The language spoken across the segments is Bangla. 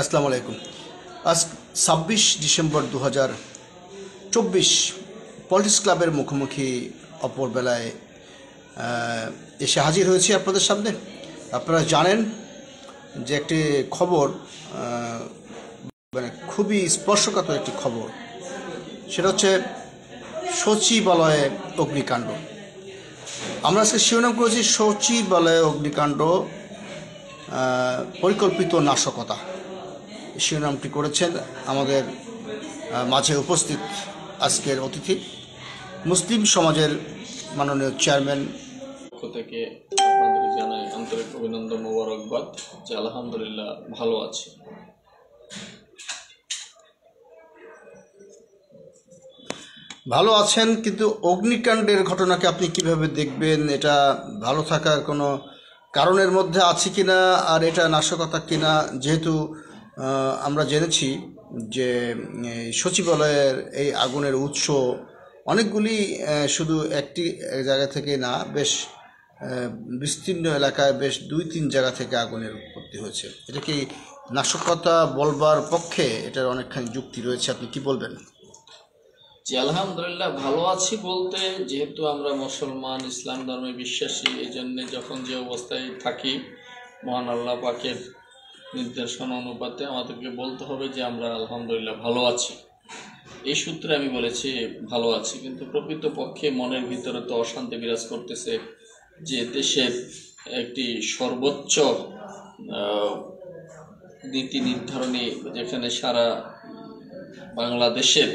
আসসালামু আলাইকুম। আজ 26 ডিসেম্বর 2024 পলিটিক্স ক্লাবের মুখোমুখি অপরবেলায় এসে হাজির হয়েছি আপনাদের সামনে। আপনারা জানেন যে একটি খবর, মানে খুবই স্পর্শকাতর একটি খবর, সেটা হচ্ছে সচিবালয়ে অগ্নিকাণ্ড। আমরা আজকে শিরোনাম করেছি সচিবালয়ে অগ্নিকাণ্ড, পরিকল্পিত নাশকতা। শিরোনামটি করেছেন আমাদের মাঝে উপস্থিত আজকের অতিথি, মুসলিম সমাজের মাননীয় চেয়ারম্যান। পক্ষ থেকে আপনাদের জানাই আন্তরিক অভিনন্দন, মোবারকবাদ যে আলহামদুলিল্লাহ ভালো আছি। ভালো আছেন, কিন্তু অগ্নিকাণ্ডের ঘটনাকে আপনি কিভাবে দেখবেন? এটা ভালো থাকার কোনো কারণের মধ্যে আছে কিনা, আর এটা নাশকতা কিনা? যেহেতু আমরা জেনেছি যে সচিবালয়ের এই আগুনের উৎস অনেকগুলি, শুধু একটি জায়গা থেকে না, বেশ বিস্তীর্ণ এলাকায় বেশ 2-3 জায়গা থেকে আগুনের উৎপত্তি হয়েছে। এটা কি নাশকতা বলবার পক্ষে এটার অনেকখানি যুক্তি রয়েছে, আপনি কি বলবেন? জি আলহামদুলিল্লাহ ভালো আছি বলতে, যেহেতু আমরা মুসলমান, ইসলাম ধর্মে বিশ্বাসী, এই জন্যে যখন যে অবস্থায় থাকি মহান আল্লাহ পাকের নির্দেশনা অনুপাতে আমাদেরকে বলতে হবে যে আমরা আলহামদুলিল্লাহ ভালো আছি। এই সূত্রে আমি বলেছি ভালো আছি, কিন্তু প্রকৃতপক্ষে মনের ভিতরে তো অশান্তি বিরাজ করতেছে যে দেশের একটি সর্বোচ্চ নীতি নির্ধারণী, যেখানে সারা বাংলাদেশের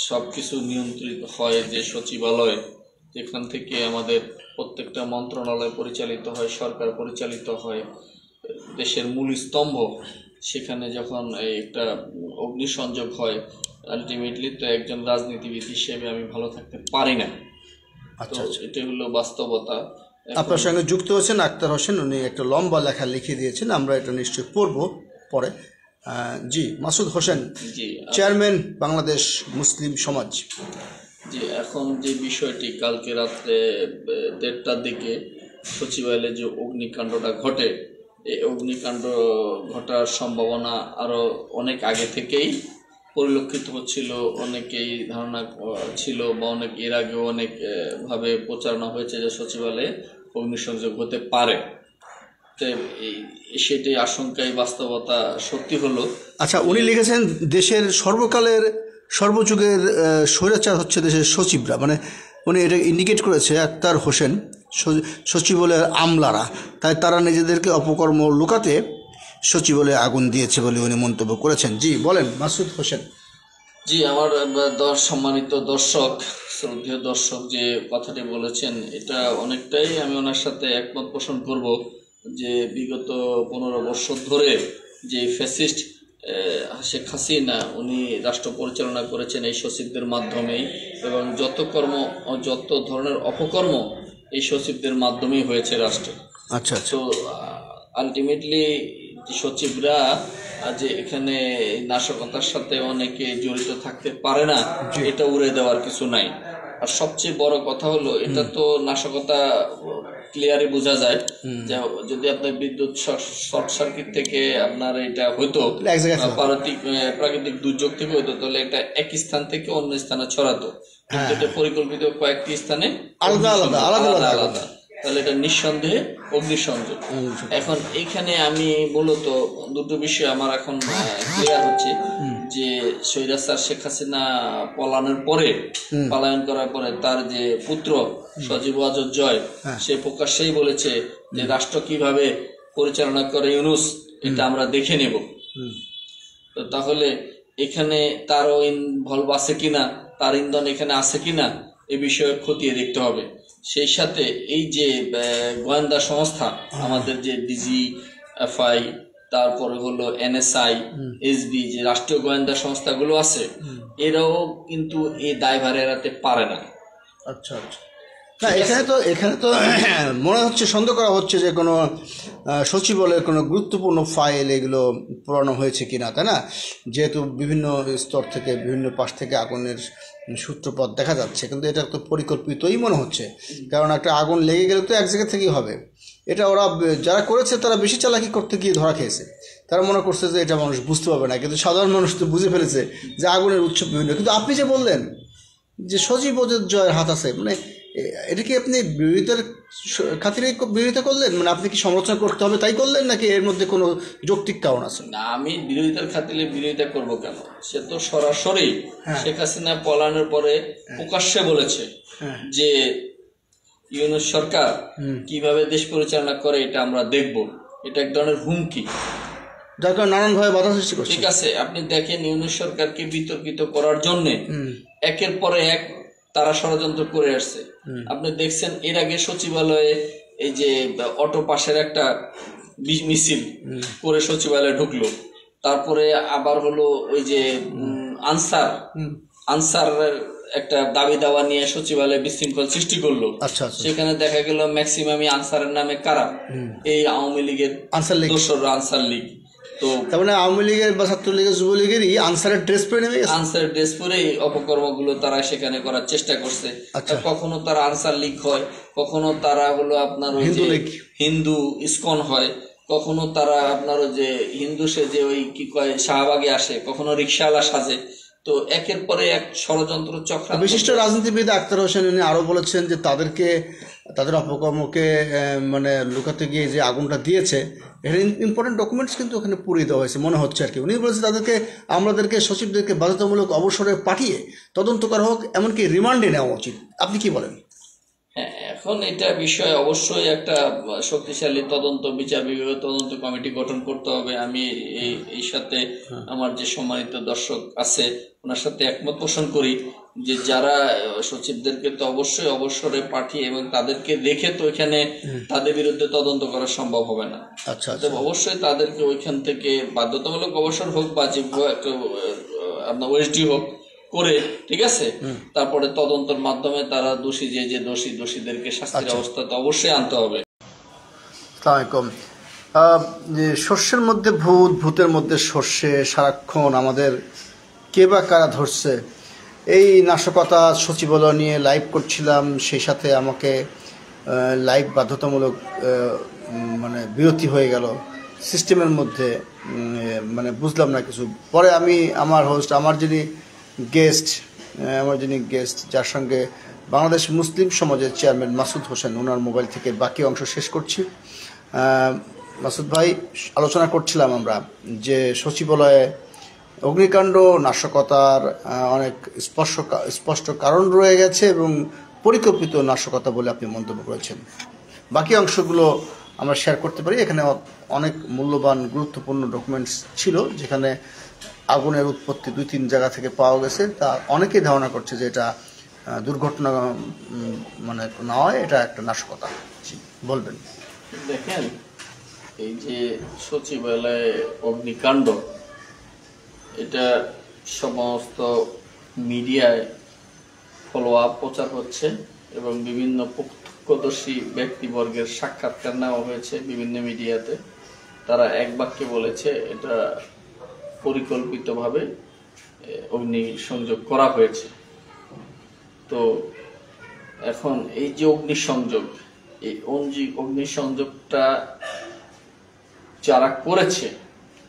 সব কিছু নিয়ন্ত্রিত হয়, যে সচিবালয়, যেখান থেকে আমাদের প্রত্যেকটা মন্ত্রণালয় পরিচালিত হয়, সরকার পরিচালিত হয়, দেশের মূল স্তম্ভ, সেখানে যখন একটা অগ্নিসংযোগ হয়, আলটিমেটলি তো একজন রাজনীতিবিদ হিসেবে আমি ভালো থাকতে পারি না। আচ্ছা, এটা হলো বাস্তবতা। আপনার সঙ্গে যুক্ত হয়েছেন আক্তার হোসেন, উনি একটা লম্বা লেখা লিখে দিয়েছেন, আমরা এটা নিশ্চয়ই পড়ব পরে। জি, মাসুদ হোসেন, জি চেয়ারম্যান বাংলাদেশ মুসলিম সমাজ। জি, এখন যে বিষয়টি, কালকে রাত্রে 1:30টার দিকে সচিবালয়ে যে অগ্নিকাণ্ডটা ঘটে, এই অগ্নিকাণ্ড ঘটার সম্ভাবনা আরও অনেক আগে থেকেই পরিলক্ষিত হচ্ছিল, অনেকেই ধারণা ছিল বা অনেক এর আগেও অনেকভাবে প্রচারণা হয়েছে যে সচিবালয়ে অগ্নিসংযোগ হতে পারে। সেটাই আশঙ্কায় বাস্তবতা সত্যি হলো। আচ্ছা, উনি লিখেছেন দেশের সর্বকালের সর্বযুগের স্বৈরাচার হচ্ছে দেশের সচিবরা, মানে উনি এটা ইন্ডিকেট করেছে আক্তার হোসেন, সচিবালয়ের আমলারা, তাই তারা নিজেদেরকে অপকর্ম লুকাতে সচিবালয়ে আগুন দিয়েছে বলে উনি মন্তব্য করেছেন। জি বলেন মাসুদ হোসেন। জি, আমার সম্মানিত দর্শক, শ্রদ্ধেয় দর্শক, যে কথাটি বলেছেন এটা অনেকটাই আমি ওনার সাথে একমত পোষণ করব, যে বিগত 15 বছর ধরে যে ফ্যাসিস্ট শেখ হাসিনা উনি রাষ্ট্র পরিচালনা করেছেন এই সচিবদের মাধ্যমেই, এবং যত ধরনের অপকর্ম এই সচিবদের মাধ্যমেই হয়েছে রাষ্ট্রে। আচ্ছা, তো আলটিমেটলি সচিবরা যে এখানে নাশকতার সাথে অনেকে জড়িত থাকতে পারে না, এটা উড়ে দেওয়ার কিছু নাই। আর সবচেয়ে বড় কথা হলো, এটা তো নাশকতা ক্লিয়ারই বোঝা যায় যে যদি আপনার বিদ্যুৎ শর্ট সার্কিট থেকে আপনার এটা হইতো, প্রাকৃতিক দুর্যোগ থেকে হইতো, তাহলে এটা এক স্থান থেকে অন্য স্থানে ছড়াতো, কিন্তু এটা পরিকল্পিত কয়েকটি স্থানে আলাদা আলাদা, তাহলে এটা নিঃসন্দেহে অগ্নিসংযোগ। এখন এখানে আমি মূলত দুটো বিষয় আমার এখন ক্লিয়ার হচ্ছে, যে স্বৈরাচার শেখ হাসিনা পলায়ন করার পরে তার যে পুত্র সজীব ওয়াজেদ জয়, সে প্রকাশ্যেই বলেছে যে রাষ্ট্র কিভাবে পরিচালনা করে ইউনূস, এটা আমরা দেখে নেব। তো তাহলে এখানে তারও ইনভলভ আছে কিনা, তার ইন্ধন এখানে আছে কিনা, এ বিষয়ে খতিয়ে দেখতে হবে। সেই সাথে এই যে গোয়েন্দা সংস্থা, আমাদের যে DGFI, তারপরে হলো NSI, SB, যে রাষ্ট্রীয় গোয়েন্দা সংস্থাগুলো আছে, এরাও কিন্তু এই দায়ভার এড়াতে পারে না। আচ্ছা আচ্ছা, না এখানে তো মনে হচ্ছে, সন্দেহ করা হচ্ছে যে কোনো সচিবালয়ের কোনো গুরুত্বপূর্ণ ফাইল এগুলো পুরানো হয়েছে কিনা, তাই না? যেহেতু বিভিন্ন স্তর থেকে, বিভিন্ন পাশ থেকে আগুনের সূত্রপাত দেখা যাচ্ছে, কিন্তু এটা তো পরিকল্পিতই মনে হচ্ছে, কারণ একটা আগুন লেগে গেলে তো এক জায়গা থেকেই হবে। এটা ওরা যারা করেছে তারা বেশি চালাকি করতে গিয়ে ধরা খেয়েছে। তারা মনে করছে যে এটা মানুষ বুঝতে পারবে না, কিন্তু সাধারণ মানুষ তো বুঝে ফেলেছে যে আগুনের উৎস বিভিন্ন। কিন্তু আপনি যে বললেন যে সজীব ওদের জয়ের হাত আছে, মানে এটা কি আপনি বিরোধিতার খাতিরে বিরোধিতা করলেন? মানে আপনি কি সমালোচনা করতে হবে তাই করলেন, নাকি এর মধ্যে কোনো যৌক্তিক কারণ আছে? না, আমি বিরোধিতার খাতিরে বিরোধিতা করব কেন? সে তো সরাসরি শেখ হাসিনা পলায়নের পরে প্রকাশ্যে বলেছে যে ইউনূস সরকার কিভাবে দেশ পরিচালনা করে এটা আমরা দেখব। এটা এক ধরনের হুমকি, যার কারণে নানানভাবে বাধা সৃষ্টি করছে। ঠিক আছে, আপনি দেখেন ইউনূস সরকারকে বিতর্কিত করার জন্য একের পরে এক তারা ষড়যন্ত্র করে আসছে। আপনি দেখছেন এর আগে সচিবালয়ে এই যে অটো পাশের একটা মিছিল করে সচিবালয়ে ঢুকলো, তারপরে আবার হলো ওই যে আনসার একটা দাবি দাওয়া নিয়ে সচিবালয়ে বিশৃঙ্খল সৃষ্টি করলো। সেখানে দেখা গেল ম্যাক্সিমামই আনসারের নামে কারা, এই আওয়ামী লীগের দোসররা আনসার লীগ। তো তার মানে আওয়ামী লীগের বা ছাত্রলীগের যুবলীগেরই আনসারের ড্রেস পরে নেমে গেছে, আনসারের ড্রেস পরেই অপকর্মগুলো তারা সেখানে করার চেষ্টা করছে। কখনো তারা আনসার লীগ হয়, কখনো তারা হলো আপনার ওই যে হিন্দু ইসকন হয়, কখনো তারা আপনার ওই যে হিন্দু সেজে ওই কি কয় শাহবাগে আসে, কখনো রিক্সাওয়ালা সাজে। তো একের পরে এক ষড়যন্ত্র চক্রান্ত। বিশিষ্ট রাজনীতিবিদ আক্তার হোসেন উনি আরো বলেছেন যে তাদের অপকর্মকে মানে লুকাতে গিয়ে যে আগুনটা দিয়েছে এর ইম্পর্টেন্ট ডকুমেন্টস কিন্তু ওখানে পুড়িয়ে দেওয়া হয়েছে মনে হচ্ছে আর কি। উনি বলেছেন আমাদেরকে সচিবদেরকে বাধ্যতামূলক অবসরে পাঠিয়ে তদন্ত করা হোক, এমনকি রিমান্ডে নেওয়া উচিত। আপনি কি বলেন? হ্যাঁ, এখন এটা বিষয় অবশ্যই একটা শক্তিশালী তদন্ত বিচার বিভাগীয় তদন্ত কমিটি গঠন করতে হবে। আমি এই সাথে আমার যে সম্মানিত দর্শক আছে ওনার সাথে একমত পোষণ করি যে যারা সচিবদেরকে তো অবশ্যই অবসরে পাঠিয়ে এবং তাদেরকে দেখে তো এখানে তাদের বিরুদ্ধে তদন্ত করা সম্ভব হবে না। আচ্ছা, অবশ্যই তাদেরকে ওইখান থেকে বাধ্যতামূলক অবসর হোক বা যে একটা আপনার ওএসডি হোক করে, ঠিক আছে, তারপরে তদন্তের মাধ্যমে তারা দোষীদেরকে শাস্তির অবস্থা তো অবশ্যই আনতে হবে। আসসালামু আলাইকুম। শস্যের মধ্যে ভূতের মধ্যে শস্যে সারাক্ষণ আমাদের কে বা কারা ধরছে, এই নাশকতা সচিবালয় নিয়ে লাইভ করছিলাম, সেই সাথে আমাকে লাইভ বাধ্যতামূলক মানে বিরতি হয়ে গেল সিস্টেমের মধ্যে, মানে বুঝলাম না কিছু। পরে আমি আমার যিনি গেস্ট যার সঙ্গে বাংলাদেশ মুসলিম সমাজের চেয়ারম্যান মাসুদ হোসেন, ওনার মোবাইল থেকে বাকি অংশ শেষ করছি। মাসুদ ভাই, আলোচনা করছিলাম আমরা যে সচিবালয়ে অগ্নিকাণ্ড নাশকতার অনেক স্পষ্ট কারণ রয়ে গেছে এবং পরিকল্পিত নাশকতা বলে আপনি মন্তব্য করেছেন। বাকি অংশগুলো আমরা শেয়ার করতে পারি। এখানে অনেক মূল্যবান গুরুত্বপূর্ণ ডকুমেন্টস ছিল, যেখানে আগুনের উৎপত্তি 2-3 জায়গা থেকে পাওয়া গেছে। তা অনেকেই ধারণা করছে যে এটা দুর্ঘটনা মানে নয়, এটা একটা নাশকতা। বলবেন? দেখেন, এই যে সচিবালয়ে অগ্নিকাণ্ড, এটা সমস্ত মিডিয়ায় ফলো আপ প্রচার হচ্ছে এবং বিভিন্ন প্রত্যক্ষদর্শী ব্যক্তিবর্গের সাক্ষাৎকার নেওয়া হয়েছে বিভিন্ন মিডিয়াতে। তারা এক বাক্যে বলেছে এটা পরিকল্পিতভাবে অগ্নিসংযোগ করা হয়েছে। তো এখন এই যে অগ্নিসংযোগটা যারা করেছে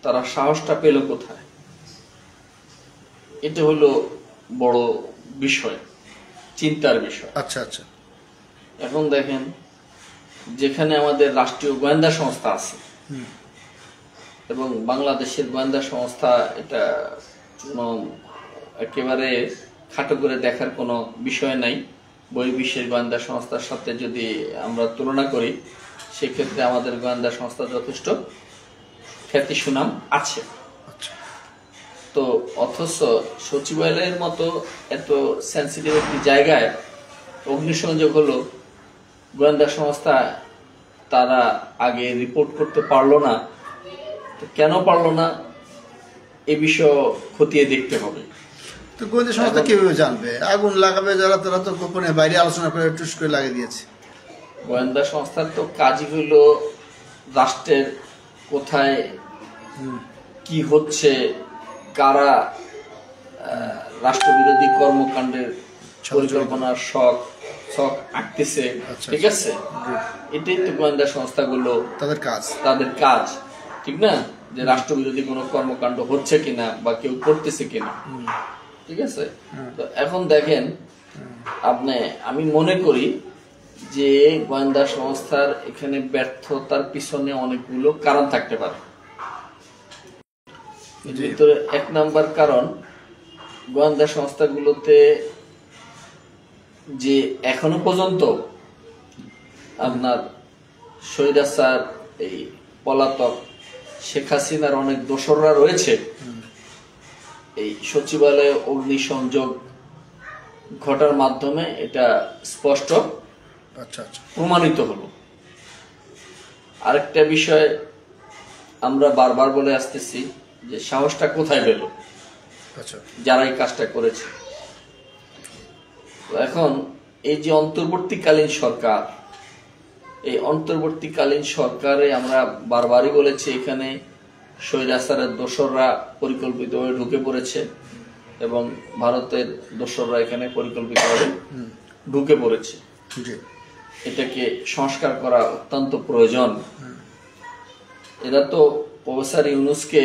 তারা সাহসটা পেল কোথায়? এটা হলো বড় বিষয়, চিন্তার বিষয়। আচ্ছা। এখন দেখেন, যেখানে আমাদের রাষ্ট্রীয় গোয়েন্দা সংস্থা আছে এবং বাংলাদেশের গোয়েন্দা সংস্থা, এটা একেবারে খাটো করে দেখার কোনো বিষয় নাই। বহির্বিশ্বের গোয়েন্দা সংস্থার সাথে যদি আমরা তুলনা করি, সেক্ষেত্রে আমাদের গোয়েন্দা সংস্থা যথেষ্ট খ্যাতি সুনাম আছে। তো অথচ সচিবালয়ের মতো এত সেন্সিটিভ একটি জায়গায় অগ্নিসংযোগ হলো, গোয়েন্দা সংস্থা তারা আগে রিপোর্ট করতে পারলো না। তো কেন পারলো না, এ বিষয় খতিয়ে দেখতে হবে। তো গোয়েন্দা সংস্থা কিভাবে জানবে? আগুন লাগাবে যারা, তারা তো গোপনে বাইরে আলোচনা করে টুস করে লাগিয়ে দিয়েছে। গোয়েন্দা সংস্থার তো কাজই হলো রাষ্ট্রের কোথায় কি হচ্ছে, কারা রাষ্ট্রবিরোধী কর্মকাণ্ডের পরিকল্পনার শখ ছক আঁকতেছে, আচ্ছা, ঠিক আছে, এটাই তো গোয়েন্দা সংস্থাগুলো তাদের কাজ, ঠিক না, যে রাষ্ট্রবিরোধী কোনো কর্মকাণ্ড হচ্ছে কিনা বা কেউ করতেছে কিনা, ঠিক আছে। তো এখন দেখেন আমি মনে করি যে গোয়েন্দা সংস্থার এখানে ব্যর্থতার পিছনে অনেকগুলো কারণ থাকতে পারে। এর ভিতরে 1 নাম্বার কারণ, গোয়েন্দা সংস্থাগুলোতে যে এখনো পর্যন্ত আপনার স্বৈরাচার এই পলাতক শেখ হাসিনার অনেক দোসররা রয়েছে, এই সচিবালয়ে অগ্নিসংযোগ ঘটার মাধ্যমে এটা স্পষ্ট প্রমাণিত হলো। আরেকটা বিষয় আমরা বারবার বলে আসতেছি যে সাহসটা কোথায় পেল যারা এই কাজটা করেছে। তো এখন এই যে অন্তর্বর্তীকালীন সরকার, এই অন্তর্বর্তীকালীন সরকারে আমরা বারবারই বলেছি এখানে স্বৈরাচারের দোসররা পরিকল্পিতভাবে ঢুকে পড়েছে এবং ভারতের দোসররা এখানে পরিকল্পিতভাবে ঢুকে পড়েছে। এটাকে সংস্কার করা অত্যন্ত প্রয়োজন। এরা তো প্রফেসর ইউনূসকে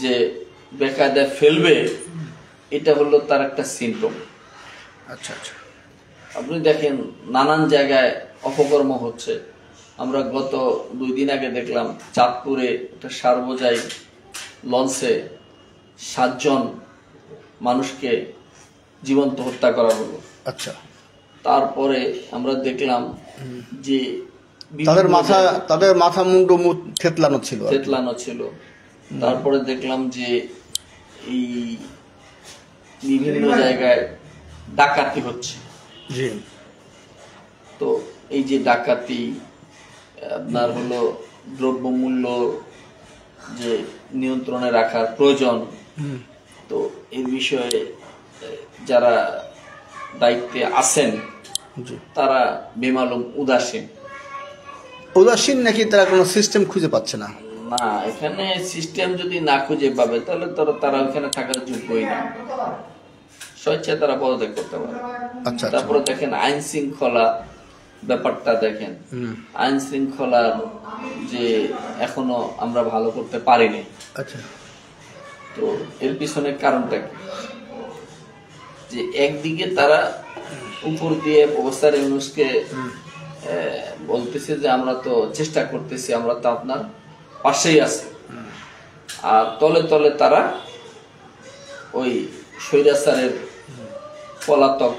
যে বেকায়দায় ফেলবে, এটা হলো তার একটা সিম্পটম। আপনি দেখেন নানান জায়গায় অপকর্ম হচ্ছে। আমরা গত 2 দিন আগে দেখলাম চাঁদপুরে একটা সারবোঝাই লঞ্চে 7 জন মানুষকে জীবন্ত হত্যা করা হলো। তারপরে আমরা দেখলাম যে তাদের মাথা মুন্ডু থেতলানো ছিল। তারপরে দেখলাম যে এই বিভিন্ন জায়গায় ডাকাতি হচ্ছে। তো এই যে ডাকাতি, আপনার হলো দ্রব্যমূল্য যে নিয়ন্ত্রণে রাখার প্রয়োজন, তো এই বিষয়ে যারা দায়িত্বে আছেন তারা বেমালুম উদাসীন নাকি তারা কোনো সিস্টেম খুঁজে পাচ্ছে না? না, এখানে সিস্টেম যদি না খুঁজে পাবে তাহলে তারা ওখানে থাকার যোগ্যই না, স্বেচ্ছায় তারা পদত্যাগ করতে পারে। তারপরে দেখেন আইন শৃঙ্খলা ব্যাপারটা দেখেন, আইন শৃঙ্খলা যে এখনো আমরা ভালো করতে পারিনি। তো এর পিছনে কারণটা কি? যে একদিকে তারা উপর দিয়ে প্রফেসর ইউনূসকে বলতেছে যে আমরা তো চেষ্টা করতেছি, আমরা তো আপনার পাশেই আছি, আর তলে তলে তারা ওই স্বৈরাচারের পলাতক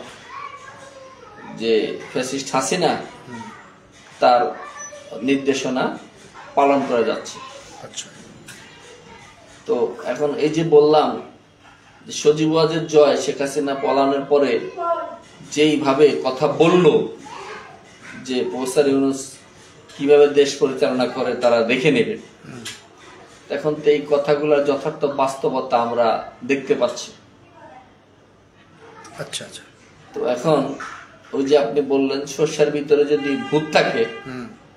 যে ফ্যাসিস্ট হাসিনা তার নির্দেশনা পালন করে যাচ্ছে। তো এখন এই যে বললাম যে সজীব ওয়াজেদ জয় শেখ হাসিনা পলানোর পরে যেইভাবে কথা বলল যে প্রফেসর ইউনূস কিভাবে দেশ পরিচালনা করে তারা দেখে নেবে, এখন তো এই কথাগুলোর যথার্থ বাস্তবতা আমরা দেখতে পাচ্ছি। তো এখন ওই যে আপনি বললেন শস্যের ভিতরে যদি ভূত থাকে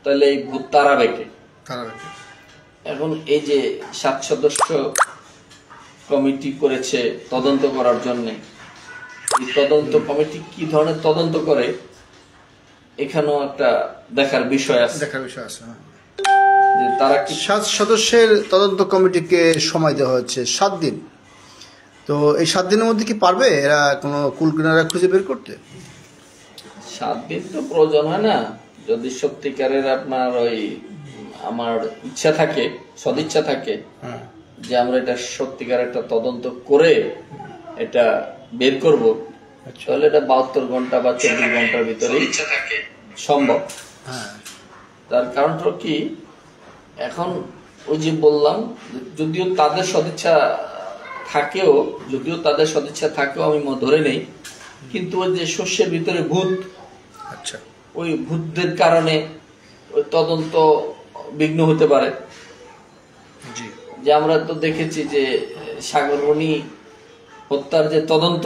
তাহলে এই ভূত তাড়াবে কে? এখন এই যে 7 সদস্য কমিটি করেছে তদন্ত করার জন্য, এই তদন্ত কমিটি কি ধরনের তদন্ত করে এখানেও একটা দেখার বিষয় আছে। যে তারা কি 7 সদস্যের তদন্ত কমিটিকে সময় দেওয়া হচ্ছে 7 দিন। তো এই 7 দিনের মধ্যে কি পারবে এরা কোনো কুলকিনারা খুঁজে বের করতে? 7 দিন তো প্রয়োজন হয় না। যদি সত্যিকারের আপনার ওই আমার ইচ্ছা থাকে, সদিচ্ছা থাকে যে আমরা এটা সত্যিকার একটা তদন্ত করে এটা বের করব, তাহলে এটা 72 ঘন্টা বা 24 ঘন্টার ভিতরে সম্ভব। তার কারণটা কি, এখন ওই যে বললাম যদিও তাদের সদিচ্ছা থাকেও আমি ধরে নেই, কিন্তু ওই যে শস্যের ভিতরে ভূত, ওই ভূতদের কারণে ওই তদন্ত বিঘ্ন হতে পারে। যে আমরা তো দেখেছি যে সাগররণী হত্যার যে তদন্ত,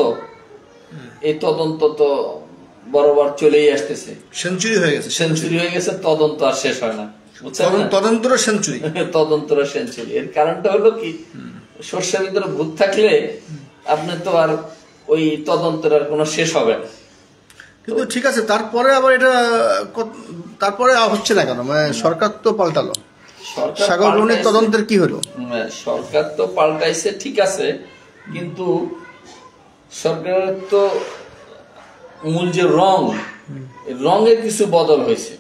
এই তদন্ত তো বরাবর চলেই আসতেছে, সেঞ্চুরি হয়ে গেছে, তদন্ত আর শেষ হয় না, তদন্তর সেঞ্চুরি। এর কারণটা হলো কি, শস্যের ভিতরে ভূত থাকলে আপনি তো আর ওই তদন্তের আর কোনো শেষ হবে না। কিন্তু ঠিক আছে, তারপরে আবার এটা তারপরে হচ্ছে না কেন? মানে সরকার তো পাল্টালো, সাগর রনির তদন্তের কি হলো? সরকার তো পাল্টাইছে, ঠিক আছে, কিন্তু সরকারের তো মূল যে রঙের কিছু বদল হয়েছে,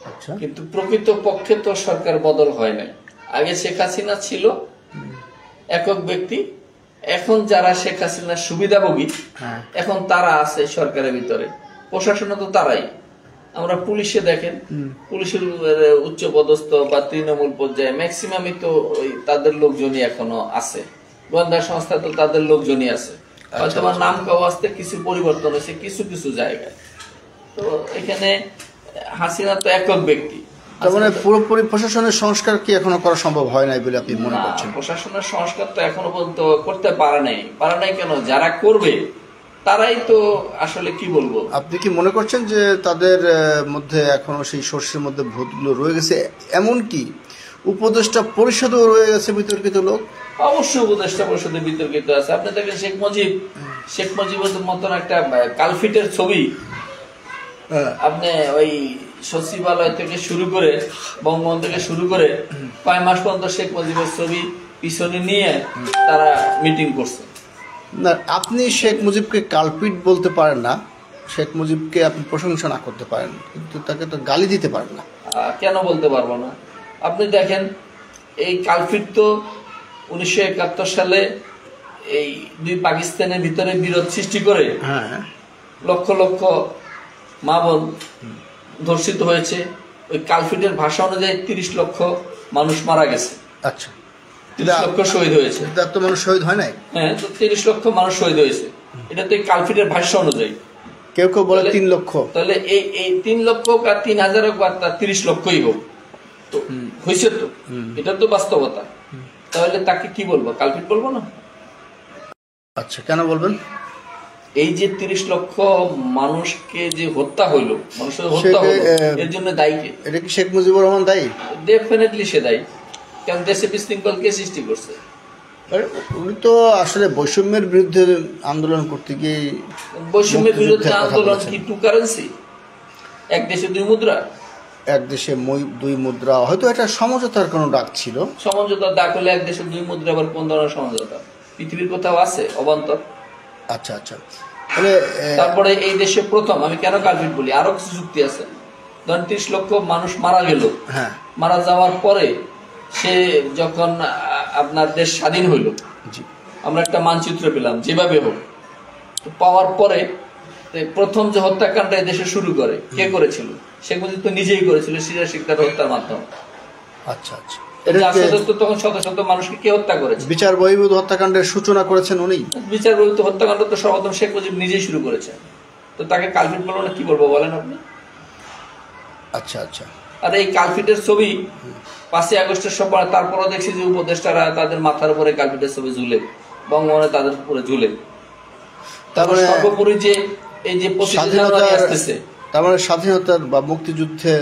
আচ্ছা, কিন্তু প্রকৃত পক্ষে তো সরকার বদল হয় নাই। আগে শেখ হাসিনা ছিল একক ব্যক্তি, এখন যারা শেখ হাসিনার সুবিধাভোগী এখন তারা আছে সরকারের ভিতরে, প্রশাসনে তো তারাই। আমরা পুলিশে দেখেন, পুলিশের উচ্চ পদস্থ বা তৃণমূল পর্যায়ে ম্যাক্সিমামই তো ওই তাদের লোকজনই এখনো আছে, গোয়েন্দা সংস্থা তো তাদের লোকজনই আছে। হয়তো আমার নাম কাও আসতে কিছু পরিবর্তন হয়েছে কিছু কিছু জায়গায়। তো এখানে হাসিনা তো একক ব্যক্তি, তার মানে পুরোপুরি প্রশাসনের সংস্কার কি এখনো করা সম্ভব হয় নাই বলে আপনি মনে করছেন? প্রশাসনের সংস্কার তো এখনো পর্যন্ত করতে পারে নাই কেন? যারা করবে তারাই তো আসলে কি বলবো। আপনি কি মনে করছেন যে তাদের মধ্যে এখনো সেই সর্ষের মধ্যে ভূতগুলো রয়ে গেছে, এমনকি উপদেষ্টা পরিষদও রয়ে গেছে বিতর্কিত লোক? অবশ্যই উপদেষ্টা পরিষদে বিতর্কিত আছে। আপনি দেখেন শেখ মুজিবের মতন একটা কালফিটের ছবি আপনি ওই সচিবালয় থেকে শুরু করে বঙ্গবন্ধু থেকে শুরু করে কয় মাস পর্যন্ত শেখ মুজিবের ছবি পিছনে নিয়ে তারা মিটিং করছে। না, আপনি শেখ মুজিবকে কালপিট বলতে পারেন না, শেখ মুজিবকে আপনি প্রশংসা না করতে পারেন, কিন্তু তাকে তো গালি দিতে পারেন না। কেন বলতে পারবো না? আপনি দেখেন এই কালপিট তো 1971 সালে এই দুই পাকিস্তানের ভিতরে বিরোধ সৃষ্টি করে লক্ষ লক্ষ মা বোন ধর্ষিত হয়েছে। ওই কালপিটের ভাষা অনুযায়ী 30 লক্ষ মানুষ মারা গেছে। আচ্ছা, 30 লক্ষ শহীদ হয়েছে। এত মানুষ শহীদ হয় নাই? হ্যাঁ, তো 30 লক্ষ মানুষ শহীদ হয়েছে, এটা তো এই কালপিটের ভাষ্য অনুযায়ী। কেউ কেউ বলে 3 লক্ষ। তাহলে এই 3 লক্ষ হোক আর 3000 হোক আর 30 লক্ষই হোক, তো হয়েছে তো, এটা তো বাস্তবতা। তাহলে তাকে কি বলবো? কালপিট বলবো না? আচ্ছা, কেন বলবেন? এই যে 30 লক্ষ মানুষকে যে হত্যা হইলো, মানুষের হত্যা হলো, এর জন্য দায়ী কে? এটা কি শেখ মুজিবুর রহমান দায়ী? ডেফিনেটলি সে দায়ী, কারণ দেশে বিশৃঙ্খল কে সৃষ্টি করছে? উনি তো আসলে বৈষম্যের বিরুদ্ধে আন্দোলন করতে গিয়ে। বৈষম্যের বিরুদ্ধে আন্দোলন কি টু কারেন্সি? এক দেশে দুই মুদ্রা? এক দেশে দুই মুদ্রা হয়তো এটা সমঝোতার কোনো ডাক ছিল। সমঝোতার ডাক হলে এক দেশে দুই মুদ্রা আবার কোন ধরনের সমঝোতা? পৃথিবীর কোথাও আছে অবান্তর? আচ্ছা আচ্ছা, তাহলে তারপরে এই দেশে প্রথম, আমি কেন কালপিট বলি, আরো কিছু যুক্তি আছে। ধরেন 30 লক্ষ মানুষ মারা গেল, মারা যাওয়ার পরে সে যখন আপনার দেশ স্বাধীন হইল, আমরা একটা মানচিত্র পেলাম যেভাবে হোক, পাওয়ার পরে প্রথম যে হত্যাকাণ্ড দেশে শুরু করে কে করেছিল? শেখ মুজিব তো নিজেই করেছিল সিরিয়া শিক্ষার হত্যার মাধ্যমে। আচ্ছা আচ্ছা, তখন শত শত মানুষকে কে হত্যা করেছে? বিচার বহির্ভূত হত্যাকাণ্ডের সূচনা করেছেন উনি। বিচার বহির্ভূত হত্যাকাণ্ড তো সর্বপ্রথম শেখ মুজিব নিজেই শুরু করেছে, তো তাকে কালপিট বলবো না কি বলবো বলেন আপনি? আচ্ছা আচ্ছা, আর এই কালপিটের ছবি 5ই আগস্টের সময় তারপরও দেখছি যে উপদেষ্টারা তাদের মাথার উপরে কালপিটের ছবি ঝুলে, বঙ্গবন্ধু তাদের উপরে ঝুলে। তারপরে সর্বোপরি যে এই যে 25 জানুয়ারি আসতেছে, তার মানে স্বাধীনতার বা মুক্তিযুদ্ধে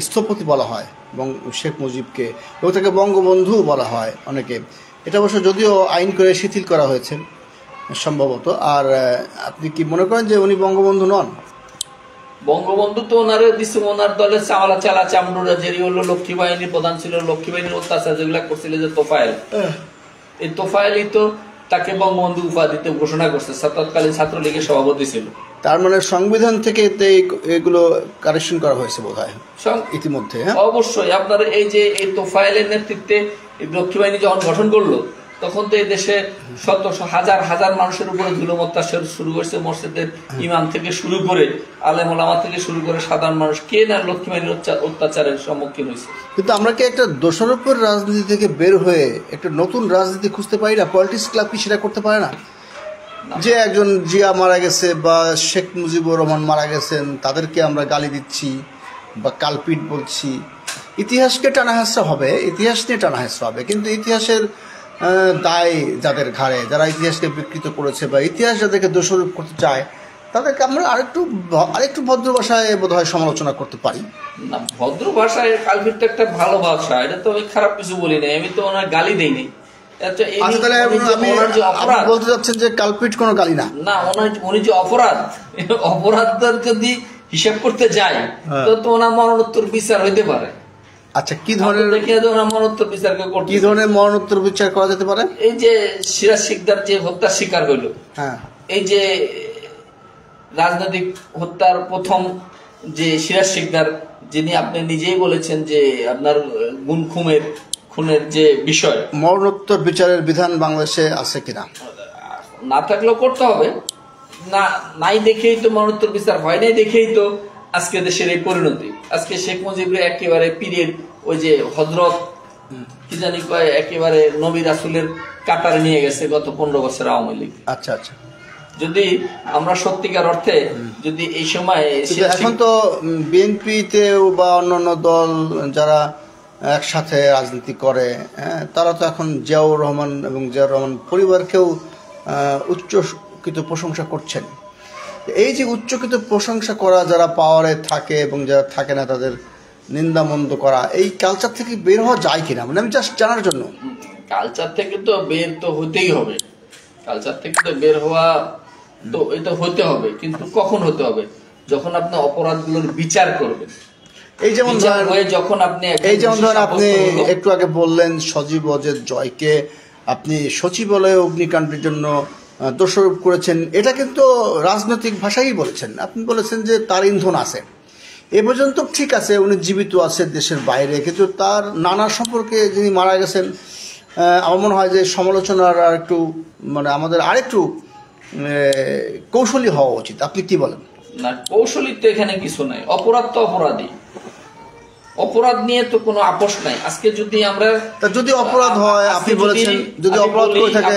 স্থপতি বলা হয় এবং শেখ মুজিবকে, এবং তাকে বঙ্গবন্ধু বলা হয় অনেকে। এটা অবশ্য যদিও আইন করে শিথিল করা হয়েছে সম্ভবত। আর আপনি কি মনে করেন যে উনি বঙ্গবন্ধু নন? বঙ্গবন্ধু তো ওনারে দিচ্ছে, ওনার দলের চাওয়ালা চালা চামড়ুরা যে হলো লক্ষ্মী বাহিনীর প্রধান ছিল, লক্ষ্মী বাহিনীর অত্যাচার যেগুলা করছিল যে তোফায়েল, এই তোফায়েলই তো তাকে বঙ্গবন্ধু উপাধিতে ঘোষণা করছে, তৎকালীন ছাত্রলীগের সভাপতি ছিল। তার মানে সংবিধান থেকে এগুলো কারেকশন করা হয়েছে বোধ হয় ইতিমধ্যে। অবশ্যই আপনার এই যে এই তোফায়েলের নেতৃত্বে লক্ষ্মী বাহিনী যখন গঠন করলো, তখন তো এই দেশে শত হাজার হাজার মানুষের উপরে জুলুম অত্যাচার শুরু করেছে। মসজিদের ইমাম থেকে শুরু করে আলেম ওলামা থেকে শুরু করে সাধারণ মানুষ কে না লক্ষ্মী বাহিনীর অত্যাচারের সম্মুখীন হয়েছে। কিন্তু আমরা কি একটা দোষারোপের রাজনীতি থেকে বের হয়ে একটা নতুন রাজনীতি খুঁজতে পারি না? পলিটিক্স ক্লাব কি সেটা করতে পারে না? যে একজন জিয়া মারা গেছে বা শেখ মুজিবুর রহমান মারা গেছেন, তাদেরকে আমরা গালি দিচ্ছি বা কালপিট বলছি, ইতিহাসকে টানা হেঁচড়া হবে, ইতিহাস নিয়ে টানা হেঁচড়া হবে, কিন্তু ইতিহাসের দায় যাদের ঘাড়ে, যারা ইতিহাসকে বিকৃত করেছে বা ইতিহাস যাদেরকে দোষারোপ করতে চায়, তাদেরকে আমরা আরেকটু ভদ্র ভাষায় বোধহয় সমালোচনা করতে পারি না। ভদ্র ভাষায় কালপিট তো একটা ভালো ভাষা, এটা তো আমি খারাপ কিছু বলি নাই, আমি তো ওনার গালি দেই নাই। আচ্ছা, তাহলে আপনি বলতে চাচ্ছেন যে কালপিট কোনো গালি না? না, উনি যে অপরাধের যদি হিসাব করতে যায় তো ওনার মরণোত্তর বিচার হইতে পারে। আচ্ছা, কি ধরনের মরণোত্তর বিচার কি ধরনের মরণোত্তর বিচার করা যেতে পারে? এই যে সিরাজ শিকদার যে হত্যার শিকার হইল, হ্যাঁ, এই যে রাজনৈতিক হত্যার প্রথম যে সিরাজ শিকদার, যিনি আপনি নিজেই বলেছেন যে আপনার খুনের যে বিষয়, মরণোত্তর বিচারের বিধান বাংলাদেশে আছে কিনা? না থাকলেও করতে হবে। না, নাই দেখেই তো মরণোত্তর বিচার হয় নাই, দেখেই তো আজকে দেশের এই পরিণতি। আজকে শেখ মুজিবের একেবারে পিরিয়ড, ওই যে হজরত কি জানি কয়, একেবারে নবী রাসূলের কাতারে নিয়ে গেছে গত 15 বছর আওয়ামী লীগ। আচ্ছা আচ্ছা, যদি আমরা সত্যিকার অর্থে যদি এই সময়, এখন তো বিএনপিতে বা অন্যান্য দল যারা একসাথে রাজনীতি করে, তারা তো এখন জিয়াউর রহমান এবং জিয়াউর রহমান পরিবারকেও উচ্চকৃত প্রশংসা করছেন। এই যে উচ্চকৃত প্রশংসা করা, যারা পাওয়ারে থাকে এবং যারা থাকে না তাদের নিন্দা মন্দ করা, এই কালচার থেকে বের হওয়া যায় কিনা, মানে আমি জাস্ট জানার জন্য। কালচার থেকে তো বের তো হতেই হবে, কালচার থেকে তো বের হওয়া তো এটা হতে হবে, কিন্তু কখন হতে হবে? যখন আপনি অপরাধগুলোর বিচার করবেন। এই যেমন ধরেন আপনি একটু আগে বললেন সজীব ওয়াজেদ জয়কে আপনি সচিবালয়ে অগ্নিকাণ্ডের জন্য দোষারোপ করেছেন, এটা কিন্তু রাজনৈতিক ভাষাই বলেছেন। আপনি বলেছেন যে তার ইন্ধন আছে, এ পর্যন্ত ঠিক আছে, উনি জীবিত আছে দেশের বাইরে, কিন্তু তার নানা সম্পর্কে যিনি মারা গেছেন, আমার মনে হয় যে সমালোচনার আর একটু মানে আমাদের আরেকটু কৌশলী হওয়া উচিত। আপনি কি বলেন? না, কৌশলী তো এখানে কিছু নাই, অপরাধ তো অপরাধী, অপরাধ নিয়ে তো কোনো আপোষ নাই। আজকে যদি আমরা যদি অপরাধ হয়, আপনি বলেছেন যদি অপরাধ করে থাকে,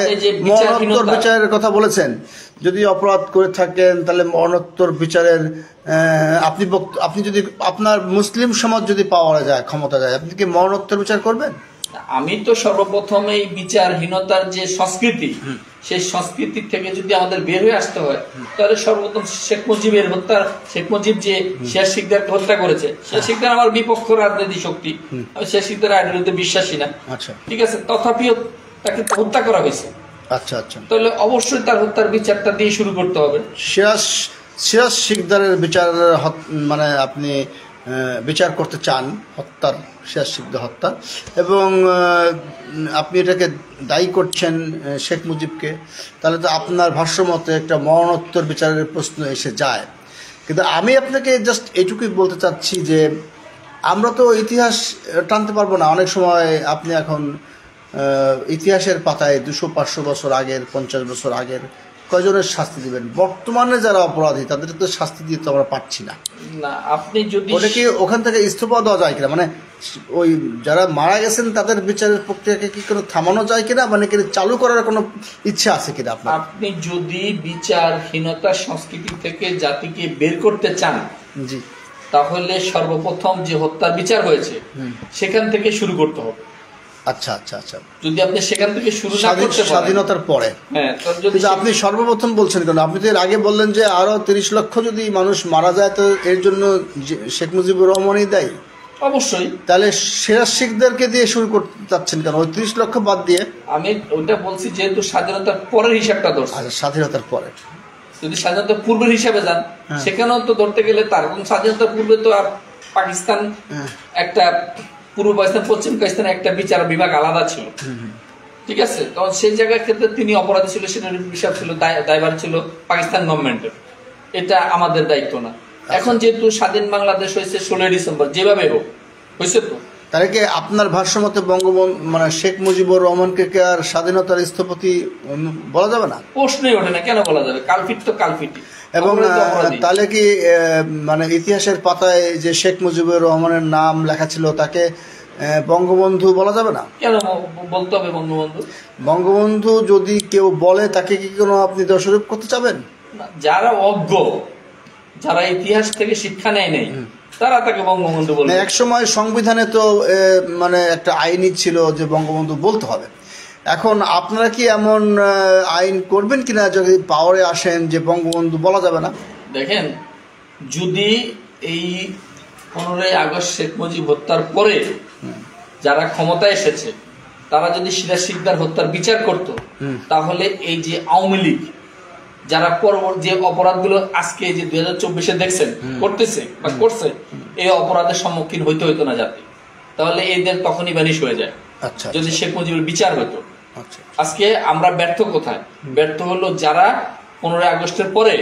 মরণোত্তর বিচারের কথা বলেছেন, যদি অপরাধ করে থাকেন তাহলে মরণোত্তর বিচারের আপনি যদি আপনার মুসলিম সমাজ যদি পাওয়া যায়, ক্ষমতা যায়, আপনি কি মরণোত্তর বিচার করবেন? আমি তো সর্বপ্রথম এই বিচারহীনতার যে সংস্কৃতি, সেই সংস্কৃতি থেকে যদি আমাদের বের হয়ে আসতে হয়, তাহলে সর্বপ্রথম শেখ মুজিব যে সিরাজ শিকদারকে হত্যা করেছে, সিরাজ শিকদার আমার বিপক্ষ রাজনৈতিক শক্তি, আমি সিরাজ শিকদার আইডিওলজিতে বিশ্বাসী না, ঠিক আছে, তথাপিও তাকে হত্যা করা হয়েছে। আচ্ছা আচ্ছা, তাহলে অবশ্যই তার হত্যার বিচারটা দিয়ে শুরু করতে হবে। সিরাজ শিকদারের বিচার, মানে আপনি বিচার করতে চান হত্যার, সিরাজ শিকদার হত্যা, এবং আপনি এটাকে দায়ী করছেন শেখ মুজিবকে, তাহলে তো আপনার ভাষ্যমতে একটা মরণোত্তর বিচারের প্রশ্ন এসে যায়। কিন্তু আমি আপনাকে জাস্ট এইটুকুই বলতে চাচ্ছি যে আমরা তো ইতিহাস টানতে পারবো না। অনেক সময় আপনি এখন ইতিহাসের পাতায় 200-500 বছর আগের, 50 বছর আগের কয়জনের শাস্তি দিবেন? বর্তমানে যারা অপরাধী তাদের তো শাস্তি দিয়ে তো আমরা পাচ্ছি না। আপনি যদি ওটা কি ওখান থেকে ইস্তফা দেওয়া যায় কিনা, মানে ওই যারা মারা গেছেন তাদের বিচারের প্রক্রিয়াকে কি কোনো থামানো যায় কিনা, মানে কি চালু করার কোনো ইচ্ছা আছে কিনা আপনার? আপনি যদি বিচারহীনতার সংস্কৃতি থেকে জাতিকে বের করতে চান, জি, তাহলে সর্বপ্রথম যে হত্যার বিচার হয়েছে সেখান থেকে শুরু করতে হবে। আচ্ছা আচ্ছা আচ্ছা, যদি আপনি সেখান থেকে শুরু না করতে পারেন, স্বাধীনতার পরে, হ্যাঁ, যদি আপনি সর্বপ্রথম বলছেন কেন? আপনি তো এর আগে বললেন যে আরো 30 লক্ষ যদি মানুষ মারা যায় তো এর জন্য শেখ মুজিবুর রহমানই দায়ী। অবশ্যই, তাহলে সিরাজ শিকদারকে দিয়ে শুরু করতে চাচ্ছেন কেন, ওই 30 লক্ষ বাদ দিয়ে? আমি ওইটা বলছি যেহেতু স্বাধীনতার পরের হিসাবটা ধরছি। আচ্ছা, স্বাধীনতার পরে। যদি স্বাধীনতার পূর্বের হিসাবে যান, সেখানেও তো ধরতে গেলে তার স্বাধীনতার পূর্বে তো আর পাকিস্তান একটা, পূর্ব পাকিস্তান পশ্চিম পাকিস্তানের একটা বিচার বিভাগ আলাদা ছিল, ঠিক আছে, তখন সেই জায়গার ক্ষেত্রে তিনি অপরাধী ছিল, সেটার হিসাব ছিল, দায়ভার ছিল পাকিস্তান গভর্নমেন্টের, এটা আমাদের দায়িত্ব না। এখন যেহেতু স্বাধীন বাংলাদেশ হয়েছে 16 ডিসেম্বর, যেভাবে হোক হয়েছে, তো তাহলে কি আপনার ভাষ্যমতে বঙ্গবন্ধু মানে শেখ মুজিবুর রহমানকে কি আর স্বাধীনতার স্থপতি বলা যাবে না? প্রশ্নই ওঠে না, কেন বলা যাবে? কালপিট তো কালপিটই। এবং তাহলে কি মানে ইতিহাসের পাতায় যে শেখ মুজিবুর রহমানের নাম লেখা ছিল তাকে বঙ্গবন্ধু বলা যাবে না? কেন বলতে হবে বঙ্গবন্ধু? বঙ্গবন্ধু যদি কেউ বলে তাকে কি কোনো আপনি দোষারোপ করতে চাবেন? যারা অজ্ঞ, যারা ইতিহাস থেকে শিক্ষা নেয় নাই, তারা তাকে বঙ্গবন্ধু বলে। এক সময় সংবিধানে তো মানে একটা আইনই ছিল যে বঙ্গবন্ধু বলতে হবে। এখন আপনারা কি এমন আইন করবেন কিনা যদি পাওয়ারে আসেন যে বঙ্গবন্ধু বলা যাবে না? দেখেন, যদি এই 15ই আগস্ট শেখ মুজিব হত্যার পরে যারা ক্ষমতায় এসেছে তারা যদি সিরাজ শিকদার হত্যার বিচার করত, তাহলে এই যে আওয়ামী লীগ যারা যে অপরাধগুলো আজকে যে 2024-এ দেখছেন করতেছে বা করছে, এই অপরাধের সম্মুখীন হইতে হইতো না জাতি, তাহলে এদের তখনই ভ্যানিশ হয়ে যায়। আচ্ছা, যদি শেখ মুজিবের বিচার হতো। আচ্ছা, আজকে আমরা ব্যর্থ কোথায়? ব্যর্থ হলো যারা 15ই আগস্টের পরে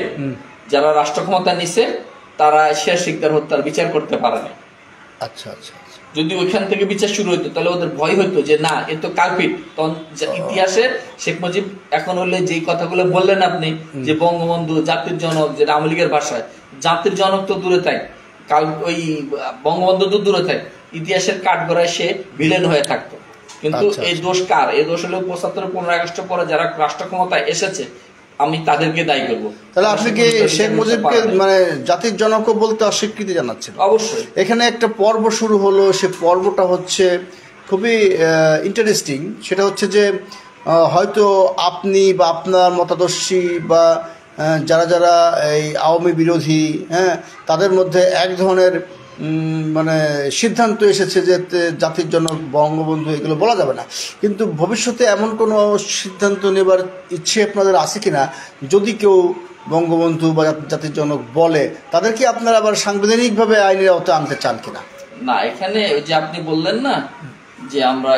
যারা রাষ্ট্র ক্ষমতা নিছে, তারা সিরাজ শিকদার হত্যার বিচার করতে পারে না। আচ্ছা, আচ্ছা, যদি ওইখান থেকে বিচার শুরু হইতো, তাহলে ওদের ভয় হইতো যে না, এ তো কালপিট। তখন ইতিহাসে শেখ মুজিব এখন হলে যে কথাগুলো বললেন আপনি, যে বঙ্গবন্ধু জাতির জনক, যে আওয়ামী লীগের ভাষায় জাতির জনক তো দূরে থাক, ওই বঙ্গবন্ধু তো দূরে থাক, ইতিহাসের কাঠগড়ায় সে ভিলেন হয়ে থাকতো। কিন্তু এই দোষ কার? এই দোষ হলো 75-15 আগস্টের পরে যারা রাষ্ট্র ক্ষমতায় এসেছে, আমি তাদেরকে দায়ী করবো। তাহলে আপনি কি শেখ মুজিবকে মানে জাতির জনক বলতে অস্বীকৃতি জানাচ্ছেন? অবশ্যই। এখানে একটা পর্ব শুরু হলো, সে পর্বটা হচ্ছে খুবই ইন্টারেস্টিং। সেটা হচ্ছে যে হয়তো আপনি বা আপনার মতাদর্শী বা যারা যারা এই আওয়ামী বিরোধী, হ্যাঁ, তাদের মধ্যে এক ধরনের মানে সিদ্ধান্ত এসেছে যে জাতির জনক বঙ্গবন্ধু, এগুলো বলা যাবে না। কিন্তু ভবিষ্যতে এমন কোনো সিদ্ধান্ত নেবার ইচ্ছে আপনাদের আছে কিনা? যদি কেউ বঙ্গবন্ধু বা জাতির জনক বলে, তাদেরকে আপনারা আবার সাংবিধানিকভাবে আইনের আওতায় আনতে চান কিনা? না, এখানে ওই যে আপনি বললেন না যে আমরা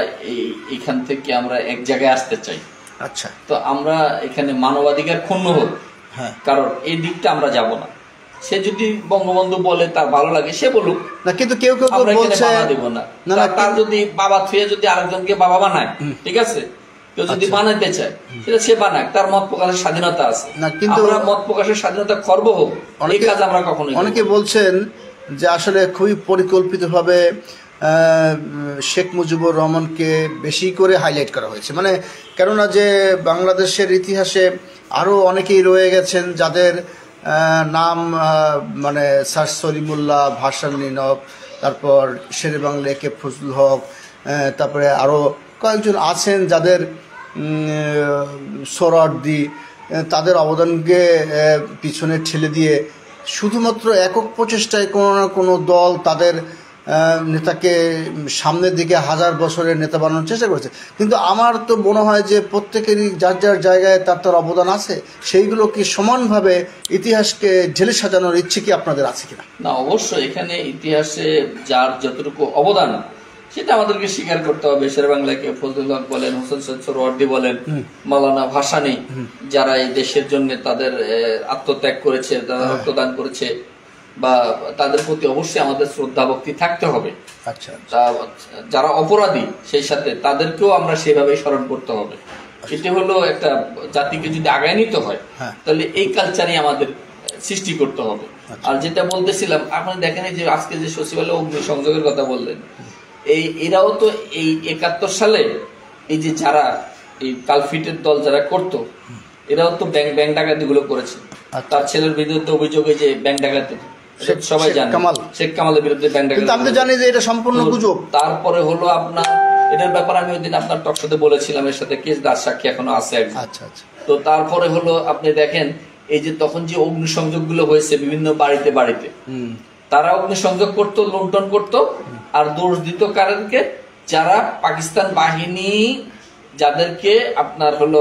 এইখান থেকে আমরা এক জায়গায় আসতে চাই। আচ্ছা, তো আমরা এখানে মানবাধিকার ক্ষুণ্ণ হোক, হ্যাঁ, কারণ এই দিকটা আমরা যাব না। সে যদি বঙ্গবন্ধু বলে তার ভালো লাগে, সে বলুক না। কিন্তু কেউ কেউ বলছে দেব না, তার যদি বাবা থুয়ে যদি আরেকজনকে বাবা বানায়, ঠিক আছে, কেউ যদি বানাইতে চায় সেটা সে বানাক, তার মত প্রকাশের স্বাধীনতা আছে। না, কিন্তু আমরা মত প্রকাশের স্বাধীনতা খর্ব হোক, এই কাজ আমরা কখনোই। অনেকে বলছেন যে আসলে খুবই পরিকল্পিতভাবে শেখ মুজিবুর রহমানকে বেশি করে হাইলাইট করা হয়েছে। মানে কেননা যে বাংলাদেশের ইতিহাসে আরও অনেকেই রয়ে গেছেন যাদের নাম মানে স্যার সলিমুল্লাহ, ভাসান নীনব, তারপর শেরে বাংলা একে ফজলুল হক, তারপরে আরও কয়েকজন আছেন যাদের সোহরাওয়ার্দী, তাদের অবদানকে পিছনে ঠেলে দিয়ে শুধুমাত্র একক প্রচেষ্টায় কোনো না কোনো দল তাদের নেতাকে সামনের দিকে 1000 বছরের নেতা বানানোর চেষ্টা করেছে। কিন্তু আমার তো মনে হয় যে প্রত্যেকেরই যার যার জায়গায় তার তার অবদান আছে, সেইগুলো কি সমানভাবে ইতিহাসকে ঢেলে সাজানোর ইচ্ছে কি আপনাদের আছে কিনা? না, অবশ্যই এখানে ইতিহাসে যার যতটুকু অবদান সেটা আমাদেরকে স্বীকার করতে হবে। শের বাংলাকে ফজলুল হক বলেন, হোসেন সৈয়দ সোহরাওয়ার্দী বলেন, মাওলানা ভাসানী, যারা এই দেশের জন্য তাদের আত্মত্যাগ করেছে, তারা রক্তদান করেছে, বা তাদের প্রতি অবশ্যই আমাদের শ্রদ্ধা ভক্তি থাকতে হবে। আচ্ছা, যারা অপরাধী সেই সাথে তাদেরকেও আমরা সেভাবে স্মরণ করতে হবে। এটা হলো একটা জাতিকে যদি আগায় নিতে হয়, তাহলে এই কালচারই আমাদের সৃষ্টি করতে হবে। আর যেটা বলতেছিলাম, আপনি দেখেন যে আজকে যে সচিবালয় অগ্নি সংযোগের কথা বললেন, এরাও তো এই 71 সালে এই যে যারা এই কালফিটের দল যারা করত, এরাও তো ব্যাংক ডাকাতি গুলো করেছে। তার ছেলের বিরুদ্ধে অভিযোগ, যে ব্যাংক ডাকাতি সবাই জানে, শেখ কামালের বিরুদ্ধে ব্যাংক ডাকাতি। আমি তো জানি যে এটা সম্পূর্ণ গুজব। তারপরে হলো আপনার এটার ব্যাপারে আমি ওই দিন আপনার টক শোতে বলেছিলাম, এর সাথে কেস দাস সাক্ষী এখনো আছে একজন। আচ্ছা, আচ্ছা। তো তারপরে হলো আপনি দেখেন এই যে তখন যে অগ্নিসংযোগ গুলো হয়েছে বিভিন্ন বাড়িতে বাড়িতে, তারা অগ্নিসংযোগ করতো, লুণ্ঠন করতো, আর দোষ দিত কারণকে, যারা পাকিস্তান বাহিনী যাদেরকে আপনার হলো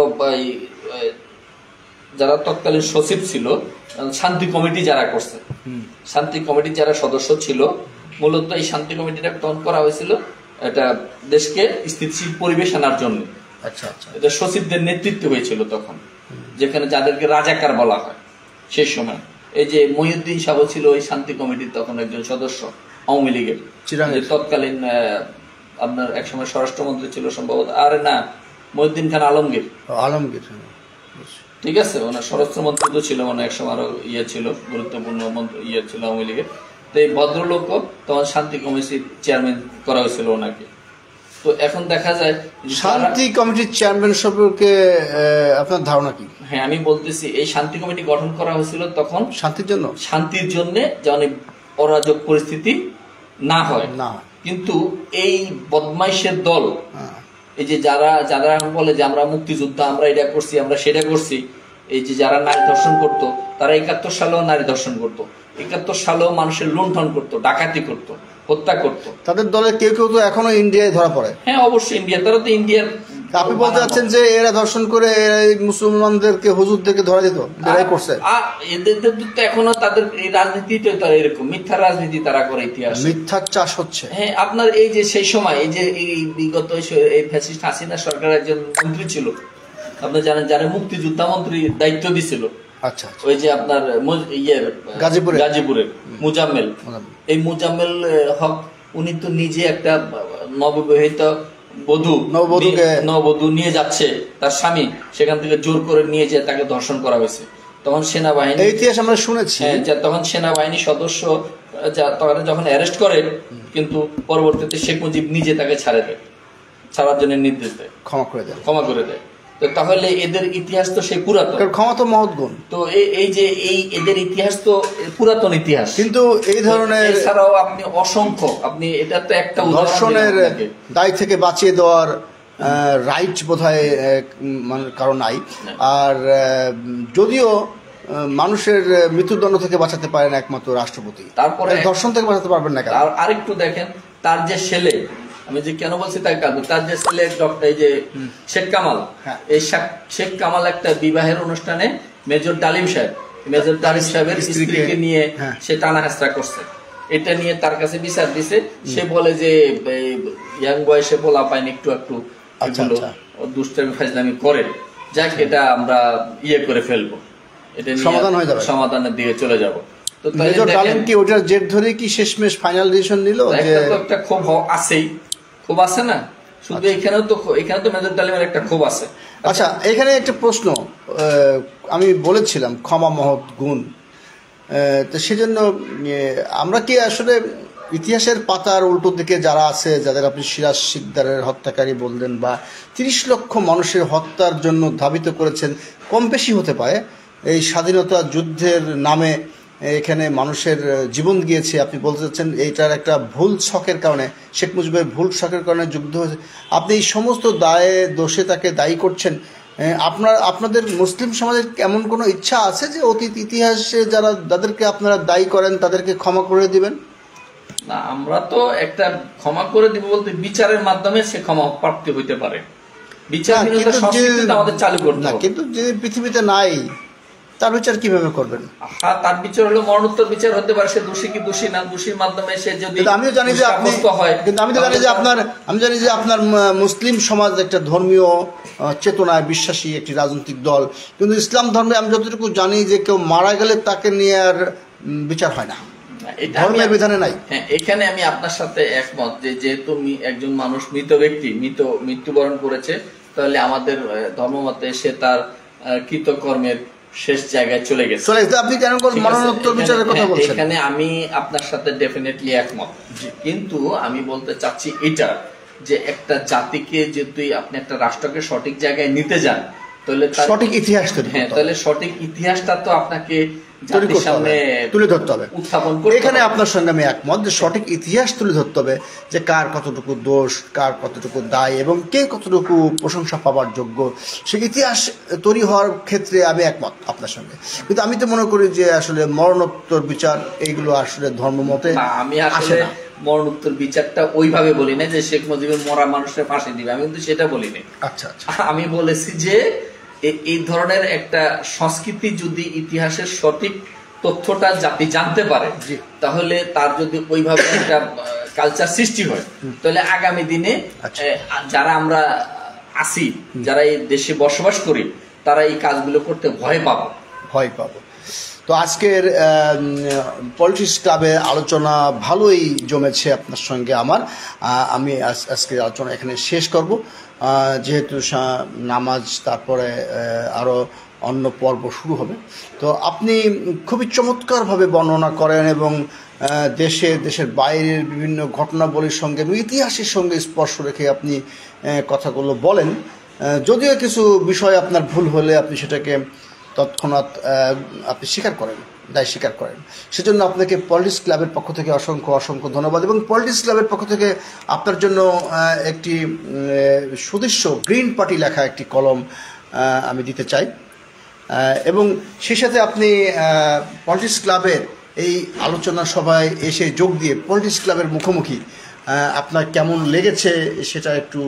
যারা তৎকালীন সচিব ছিল, শান্তি কমিটি যারা করছে, শান্তি কমিটির যারা সদস্য ছিল, মূলত এই শান্তি কমিটিটা তখন করা হয়েছিল এটা দেশকে স্থিতিশীল পরিবেশ আনার জন্য। আচ্ছা, আচ্ছা। এটা সচিবদের নেতৃত্বে হয়েছিল তখন, যেখানে যাদেরকে রাজাকার বলা হয় সেই সময়। এই যে মহিউদ্দিন সাহ ছিল ওই শান্তি কমিটির তখন একজন সদস্য আওয়ামী লীগের, তৎকালীন আপনার একসময় স্বরাষ্ট্রমন্ত্রী ছিল সম্ভবত, আরে না, মহিউদ্দিন খান আলমগীর, ঠিক আছে, ওনার স্বরাষ্ট্রমন্ত্রী তো ছিল, মানে একসময় আরো ইয়ে ছিল, গুরুত্বপূর্ণ মন্ত্রী ইয়ে ছিল আওয়ামী লীগের। তো এই ভদ্রলোক তখন শান্তি কমিটির চেয়ারম্যান করা হয়েছিল ওনাকে। তো এখন দেখা যায় শান্তি কমিটির চেয়ারম্যান সম্পর্কে আপনার ধারণা কি? হ্যাঁ, আমি বলতেছি এই শান্তি কমিটি গঠন করা হয়েছিল তখন শান্তির জন্য, যেন অরাজক পরিস্থিতি না হয়। কিন্তু এই বদমাইশের দল, এই যে যারা যারা বলে যে আমরা মুক্তিযোদ্ধা, আমরা এটা করছি, আমরা সেটা করছি, এই যে যারা নারী ধর্ষণ করতো, তারা 71 সালেও নারী ধর্ষণ করতো, 71 সালেও মানুষের লুণ্ঠন করতো, ডাকাতি করতো, হত্যা করত। তাদের দলের কেউ কেউ তো এখনো ইন্ডিয়ায় ধরা পড়ে। হ্যাঁ অবশ্যই ইন্ডিয়া, তারা তো ইন্ডিয়ার। আপনি বলতে চাচ্ছেন যে এরা ধর্ষণ করে এই মুসলমানদেরকে হুজুরদেরকে ধরা দিত, এরাই করছে? এদের তো এখনো তাদের এই রাজনীতিতে তারা এরকম মিথ্যা রাজনীতি তারা করে ইতিহাস, মিথ্যার চাষ হচ্ছে। হ্যাঁ আপনার এই যে সেই সময় এই যে এই বিগত এই ফ্যাসিস্ট হাসিনা সরকারের একজন মন্ত্রী ছিল, আপনি জানেন, যারা মুক্তিযোদ্ধা মন্ত্রী দায়িত্ব দিছিল, আচ্ছা, ওই যে আপনার গাজীপুরের মুজাম্মেল, এই মুজাম্মেল হক, উনি তো নিজে একটা নববিবাহিত নববধূ নিয়ে যাচ্ছে, তার স্বামী সেখান থেকে জোর করে নিয়ে যেয়ে তাকে ধর্ষণ করা হয়েছে। তখন সেনাবাহিনী, ইতিহাস আমরা শুনেছি, তখন সেনাবাহিনী সদস্য যখন অ্যারেস্ট করে, কিন্তু পরবর্তীতে শেখ মুজিব নিজে তাকে ছাড়ার জন্য নির্দেশ দেয়, ক্ষমা করে দেয়। তো তাহলে এদের ইতিহাস তো সেই পুরাতন, ক্ষমা তো মহৎ গুণ। তো এই যে এদের ইতিহাস তো পুরাতন ইতিহাস, কিন্তু এই ধরনের এছাড়াও আপনি অসংখ্য, আপনি এটা তো একটা ধর্ষণের দায় থেকে বাঁচিয়ে দেওয়ার রাইট বোধহয় কারণ নাই। আর যদিও মানুষের মৃত্যুদণ্ড থেকে বাঁচাতে পারেন একমাত্র রাষ্ট্রপতি, তারপরে ধর্ষণ থেকে বাঁচাতে পারবেন না। আর আরেকটু দেখেন, তার যে ছেলে, আমি যে কেন বলছি তাই কাজ, তার যে ছেলে ডক্টর এই যে শেখ কামাল, এই শেখ কামাল একটা বিবাহের অনুষ্ঠানে মেজর ডালিম সাহেবের স্ত্রীকে নিয়ে সে টানা হেঁচড়া করছে। এটা নিয়ে তার কাছে বিচার দিছে, সে বলে যে ইয়াং বয়সে বলা পায়নি, একটু এগুলো দুষ্টামি ফাজলামি করে, যাক এটা আমরা করে ফেলবো, এটা সমাধান হয়ে যাবে, সমাধানের দিকে চলে যাব। তো মেজর ডালিম কি ওটার জের ধরে কি শেষমেশ ফাইনাল ডিসিশন নিল? একটা ক্ষোভ আছেই, ক্ষোভ আছে না শুধু এখানেও তো, এখানে তো মেজর ডালিমের একটা ক্ষোভ আছে। আচ্ছা, এখানে একটা প্রশ্ন, আমি বলেছিলাম ক্ষমা মহৎ গুণ, তো সেজন্য আমরা কি আসলে ইতিহাসের পাতার উল্টো দিকে যারা আছে, যাদের আপনি সিরাজ শিকদারের হত্যাকারী বললেন, বা 30 লক্ষ মানুষের হত্যার জন্য ধাবিত করেছেন, কম বেশি হতে পারে, এই স্বাধীনতা যুদ্ধের নামে এখানে মানুষের জীবন গিয়েছে, আপনি বলতে চাচ্ছেন এইটার একটা ভুল ছকের কারণে, শেখ মুজিবের ভুল ছকের কারণে যুদ্ধ হয়েছে, আপনি এই সমস্ত দায়ে দোষে তাকে দায়ী করছেন। আপনাদের মুসলিম সমাজের এমন কোনো ইচ্ছা আছে যে অতীত ইতিহাসে যাদেরকে আপনারা দায়ী করেন তাদেরকে ক্ষমা করে দিবেন? না, আমরা তো একটা ক্ষমা করে দিব বলতে বিচারের মাধ্যমে সে ক্ষমা প্রাপ্তি হইতে পারে, বিচারহীনতা সংস্কৃতিটা আমাদের চালু করতে হবে। কিন্তু যে পৃথিবীতে নাই, তার বিচার কিভাবে করবেন? তার বিচার হলো মরণোত্তর বিচার হতে পারে, সে দোষী কি দোষী না, দোষীর মাধ্যমে সে যদি, আমিও জানি যে আপনি, কিন্তু আমি জানি যে আপনার মুসলিম সমাজ একটা ধর্মীয় চেতনায় বিশ্বাসী একটি রাজনৈতিক দল, কিন্তু ইসলাম ধর্মে আমি যতটুকু জানি যে কেউ মারা গেলে তাকে নিয়ে আর বিচার হয় না, ধর্মের বিধানে নাই। হ্যাঁ, এখানে আমি আপনার সাথে একমত যে যেহেতু একজন মানুষ মৃত ব্যক্তি মৃত্যুবরণ করেছে, তাহলে আমাদের ধর্মমতে সে তার কৃতকর্মের শেষ জায়গায় চলে গেছে। আপনি কেন মরণোত্তর বিচারের কথা বলছেন? এখানে আমি আপনার সাথে ডেফিনেটলি একমত, কিন্তু আমি বলতে চাচ্ছি এটা যে একটা জাতিকে যদি আপনি একটা রাষ্ট্রকে সঠিক জায়গায় নিতে যান, তাহলে সঠিক ইতিহাস, তাহলে সঠিক ইতিহাসটা তো আপনাকে তুলে ধরতে হবে, উত্থাপন করতে হবে। এখানে আপনার সঙ্গে আমি একমত যে সঠিক ইতিহাস তুলে ধরতে হবে, যে কার কতটুকু দোষ, কার কতটুকু দায়, এবং কে কতটুকু প্রশংসা পাওয়ার যোগ্য, সেই ইতিহাস তৈরি হওয়ার ক্ষেত্রে আমি একমত আপনার সঙ্গে। কিন্তু আমি তো মনে করি যে আসলে মরণোত্তর বিচার এইগুলো আসলে ধর্মমতে আমি আসলে মরণোত্তর বিচারটা ওইভাবে বলি না যে শেখ মুজিবের মরা মানুষের ফাঁসি দিবে, আমি কিন্তু সেটা বলিনি। আচ্ছা, আমি বলেছি যে এই ধরনের একটা সংস্কৃতি যদি ইতিহাসের সঠিক তথ্যটা জাতি জানতে পারে, তাহলে তার যদি ওইভাবে একটা কালচার সৃষ্টি হয়, তাহলে আগামী দিনে যারা আমরা আছি, যারা এই দেশে বসবাস করি, তারা এই কাজগুলো করতে ভয় পাবো। তো আজকের পলিটিক্স ক্লাবে আলোচনা ভালোই জমেছে আপনার সঙ্গে আমার। আমি আজকের আলোচনা এখানে শেষ করব, যেহেতু নামাজ, তারপরে আরও অন্য পর্ব শুরু হবে। তো আপনি খুবই চমৎকারভাবে বর্ণনা করেন এবং দেশের বাইরের বিভিন্ন ঘটনাবলীর সঙ্গে এবং ইতিহাসের সঙ্গে স্পর্শ রেখে আপনি কথাগুলো বলেন। যদিও কিছু বিষয় আপনার ভুল হলে আপনি সেটাকে তৎক্ষণাৎ আপনি দায় স্বীকার করেন, সেজন্য আপনাকে পলিটিক্স ক্লাবের পক্ষ থেকে অসংখ্য ধন্যবাদ। এবং পলিটিক্স ক্লাবের পক্ষ থেকে আপনার জন্য একটি সুদৃশ্য গ্রিন পার্টি লেখা একটি কলম আমি দিতে চাই, এবং সেই সাথে আপনি পলিটিক্স ক্লাবের এই আলোচনা সভায় এসে যোগ দিয়ে পলিটিক্স ক্লাবের মুখোমুখি আপনার কেমন লেগেছে সেটা একটু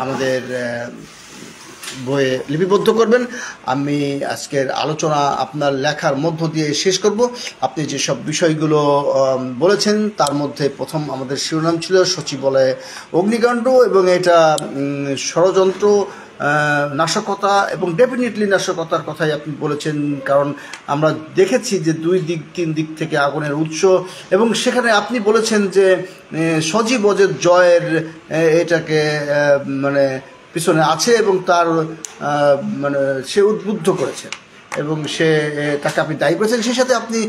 আমাদের বইয়ে লিপিবদ্ধ করবেন। আমি আজকের আলোচনা আপনার লেখার মধ্য দিয়ে শেষ করব। আপনি যেসব বিষয়গুলো বলেছেন তার মধ্যে প্রথম আমাদের শিরোনাম ছিল সচিবালয়ে অগ্নিকাণ্ড, এবং এটা ষড়যন্ত্র, নাশকতা এবং ডেফিনেটলি নাশকতার কথাই আপনি বলেছেন, কারণ আমরা দেখেছি যে 2-3 দিক থেকে আগুনের উৎস, এবং সেখানে আপনি বলেছেন যে সজীব অজের জয়ের এটাকে মানে পিছনে আছে এবং তার মানে সে উদ্বুদ্ধ করেছে এবং তাকে আপনি দায়ী করেছেন। সেই সাথে আপনি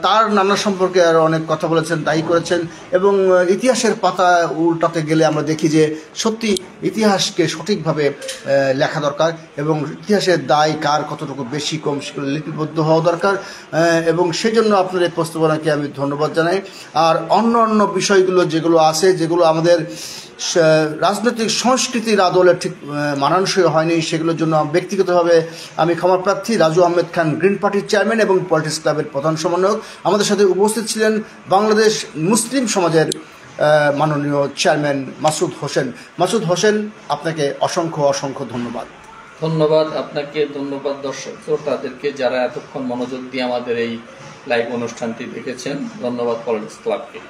তার নানা সম্পর্কে আরও অনেক কথা বলেছেন, দায়ী করেছেন। এবং ইতিহাসের পাতা উল্টাতে গেলে আমরা দেখি যে সত্যি ইতিহাসকে সঠিকভাবে লেখা দরকার, এবং ইতিহাসের দায় কার কতটুকু বেশি কম সেগুলো লিপিবদ্ধ হওয়া দরকার, এবং সেজন্য আপনার এই প্রস্তাবনাকে আমি ধন্যবাদ জানাই। আর অন্য বিষয়গুলো যেগুলো আছে, যেগুলো আমাদের রাজনৈতিক সংস্কৃতির আদলে ঠিক মানানসই হয়নি, সেগুলোর জন্য ব্যক্তিগতভাবে আমি ক্ষমাপ্রার্থী। রাজু আহমেদ খান, গ্রিন পার্টির চেয়ারম্যান এবং পলিটিক্স ক্লাবের প্রধান সমন্বয়ক। আমাদের সাথে উপস্থিত ছিলেন বাংলাদেশ মুসলিম সমাজের মাননীয় চেয়ারম্যান মাসুদ হোসেন। আপনাকে অসংখ্য ধন্যবাদ। ধন্যবাদ আপনাকে, ধন্যবাদ দর্শক শ্রোতাদেরকে যারা এতক্ষণ মনোযোগ দিয়ে আমাদের এই লাইভ অনুষ্ঠানটি দেখেছেন। ধন্যবাদ পলিটিক্স ক্লাবকে।